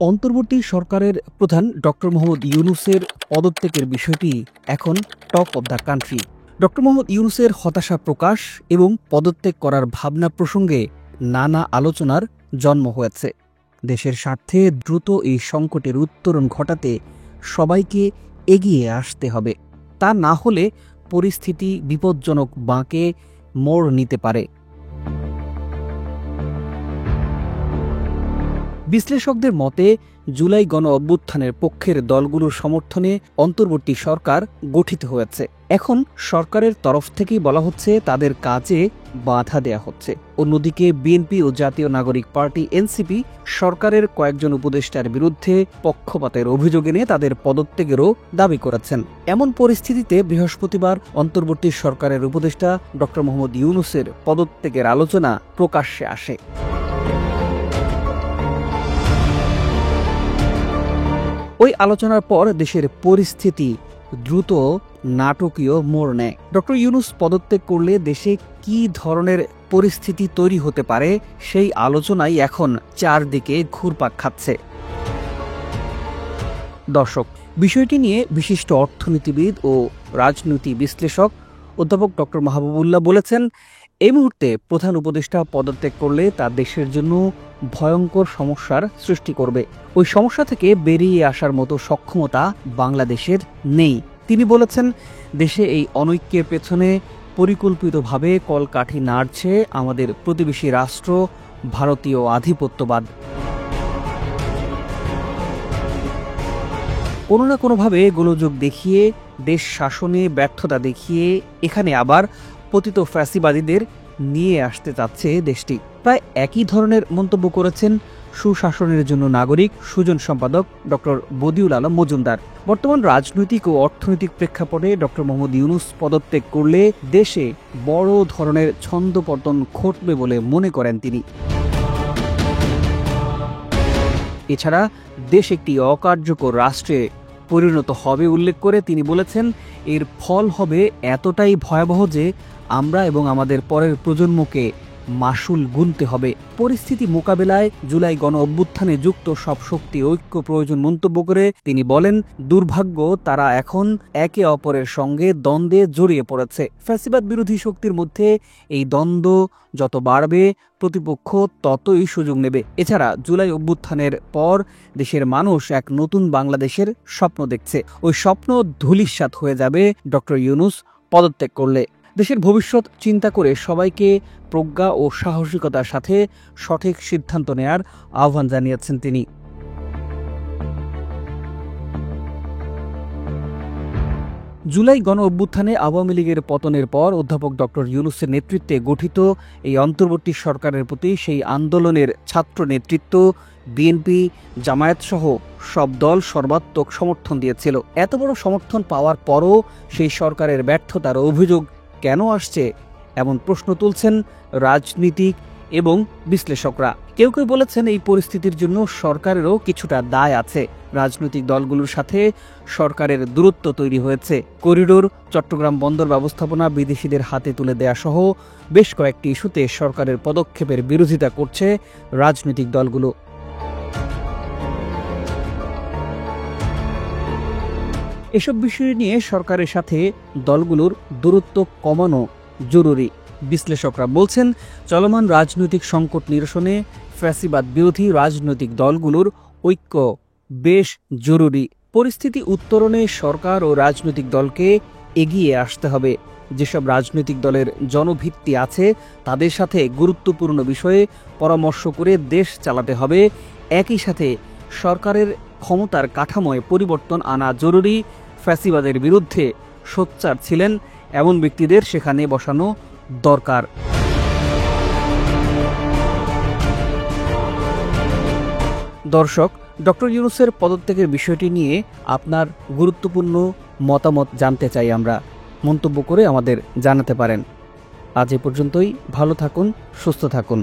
অন্তর্বর্তী সরকারের প্রধান ডক্টর মোহাম্মদ ইউনূসের পদত্যাগের বিষয়টি এখন talk of the country. Doctor Mohammad ইউনূসের হতাশা প্রকাশ এবং পদত্যাগ করার ভাবনা প্রসঙ্গে নানা আলোচনার জন্ম হয়েছে। দেশের স্বার্থে দ্রুত এই সংকটের উত্তরণ ঘটাতে সবাইকে এগিয়ে আসতে হবে। তা না হলে পরিস্থিতি বিপজ্জনক বাঁকে মোড় নিতে পারে। বিশ্লেষকদের মতে জুলাই গণ অভ্যুত্থানের পক্ষের দলগুলোর সমর্থনে অন্তর্বর্তী সরকার গঠিত হয়েছে। এখন সরকারের তরফ থেকেই বলা হচ্ছে তাদের কাজে বাধা দেয়া হচ্ছে। অন্যদিকে বিএনপি ও জাতীয় নাগরিক পার্টি এনসিপি সরকারের কয়েকজন উপদেষ্টার বিরুদ্ধে পক্ষপাতের অভিযোগ এনে তাদের পদত্যাগেরও দাবি করেছেন। এমন পরিস্থিতিতে বৃহস্পতিবার অন্তর্বর্তী সরকারের উপদেষ্টা ডক্টর মোহাম্মদ ইউনূসের পদত্যাগের আলোচনা প্রকাশ্যে আসে। ওই আলোচনার পর দেশের পরিস্থিতি দ্রুত নাটকীয় মোড় নেয়। ডক্টর ইউনূস পদত্যাগ করলে দেশে কি ধরনের পরিস্থিতি তৈরি হতে পারে সেই আলোচনাই এখন চারদিকে ঘুরপাক খাচ্ছে। দর্শক, বিষয়টি নিয়ে বিশিষ্ট অর্থনীতিবিদ ও রাজনীতি বিশ্লেষক অধ্যাপক ডক্টর মাহবুবুল্লাহ বলেছেন, এই মুহূর্তে প্রধান উপদেষ্টা পদত্যাগ করলে তা দেশের জন্য ভয়ঙ্কর সমস্যার সৃষ্টি করবে। ওই সমস্যা থেকে বেরিয়ে আসার মতো সক্ষমতা বাংলাদেশের নেই। তিনি বলেছেন, দেশে এই অনৈক্যের পেছনে পরিকল্পিতভাবে কলকাঠি নাড়ছে আমাদের প্রতিবেশী রাষ্ট্র ভারতীয় আধিপত্যবাদ। কোনো না কোনোভাবে গোলযোগ দেখিয়ে, দেশ শাসনে ব্যর্থতা দেখিয়ে এখানে আবার পতিত ফ্যাসিবাদীদের নিয়ে আসতে চাচ্ছে দেশটি। প্রায় একই ধরনের মন্তব্য করেছেন সুশাসনের জন্য নাগরিক সুজন সম্পাদক ডক্টর বদিউল আলম মজুমদার। বর্তমান রাজনৈতিক ও অর্থনৈতিক প্রেক্ষাপটে ডক্টর মোহাম্মদ ইউনূস পদত্যাগ করলে দেশে বড় ধরনের ছন্দপতন ঘটবে বলে মনে করেন তিনি। এছাড়া দেশ একটি অকার্যকর রাষ্ট্রে পরিণত হবে উল্লেখ করে তিনি বলেছেন, এর ফল হবে এতটাই ভয়াবহ যে আমরা এবং আমাদের পরের প্রজন্মকে মাসুল গুনতে হবে। পরিস্থিতি মোকাবেলায় জুলাই গণ অভ্যুত্থানে যুক্ত সব শক্তি ঐক্য প্রয়োজন মন্তব্য করে তিনি বলেন, দুর্ভাগ্য তারা এখন একে অপরের সঙ্গে দ্বন্দ্বে জড়িয়ে পড়েছে। ফ্যাসিবাদ বিরোধী শক্তির মধ্যে এই দ্বন্দ্ব যত বাড়বে প্রতিপক্ষ ততই সুযোগ নেবে। এছাড়া জুলাই অভ্যুত্থানের পর দেশের মানুষ এক নতুন বাংলাদেশের স্বপ্ন দেখছে। ওই স্বপ্ন ধূলিসাৎ হয়ে যাবে ডক্টর ইউনূস পদত্যাগ করলে। দেশের ভবিষ্যৎ চিন্তা করে সবাইকে প্রজ্ঞা ও সাহসিকতার সাথে সঠিক সিদ্ধান্ত নেয়ার আহ্বান জানিয়েছেন তিনি। জুলাই গণ অভ্যুত্থানে আওয়ামী লীগের পতনের পর অধ্যাপক ডক্টর ইউনূসের নেতৃত্বে গঠিত এই অন্তর্বর্তী সরকারের প্রতি সেই আন্দোলনের ছাত্র নেতৃত্ব বিএনপি, জামায়াত সহ সব দল সর্বাত্মক সমর্থন দিয়েছিল। এত বড় সমর্থন পাওয়ার পরও সেই সরকারের ব্যর্থতার অভিযোগ কেন আসছে, এমন প্রশ্ন তুলছেন রাজনীতিক এবং বিশ্লেষকরা। কেউ কেউ বলেছেন, এই পরিস্থিতির জন্য সরকারেরও কিছুটা দায় আছে। রাজনৈতিক দলগুলোর সাথে সরকারের দূরত্ব তৈরি হয়েছে। করিডোর, চট্টগ্রাম বন্দর ব্যবস্থাপনা বিদেশিদের হাতে তুলে দেয়া সহ বেশ কয়েকটি ইস্যুতে সরকারের পদক্ষেপের বিরোধিতা করছে রাজনৈতিক দলগুলো। এসব বিষয় নিয়ে সরকারের সাথে দলগুলোর দূরত্ব কমানো জরুরি। বিশ্লেষকরা বলছেন, চলমান রাজনৈতিক সংকট নিরসনে ফ্যাসিবাদ বিরোধী রাজনৈতিক দলগুলোর ঐক্য বেশ জরুরি। পরিস্থিতি উত্তরণে সরকার ও রাজনৈতিক দলকে এগিয়ে আসতে হবে। যেসব রাজনৈতিক দলের জনভিত্তি আছে তাদের সাথে গুরুত্বপূর্ণ বিষয়ে পরামর্শ করে দেশ চালাতে হবে। একই সাথে সরকারের ক্ষমতার কাঠামোয় পরিবর্তন আনা জরুরি। ফ্যাসিবাদের বিরুদ্ধে সোচ্চার ছিলেন এমন ব্যক্তিদের সেখানে বসানো দরকার। দর্শক, ডক্টর ইউনূসের পদত্যাগের বিষয়টি নিয়ে আপনার গুরুত্বপূর্ণ মতামত জানতে চাই আমরা। মন্তব্য করে আমাদের জানাতে পারেন। আজ এ পর্যন্তই। ভালো থাকুন, সুস্থ থাকুন।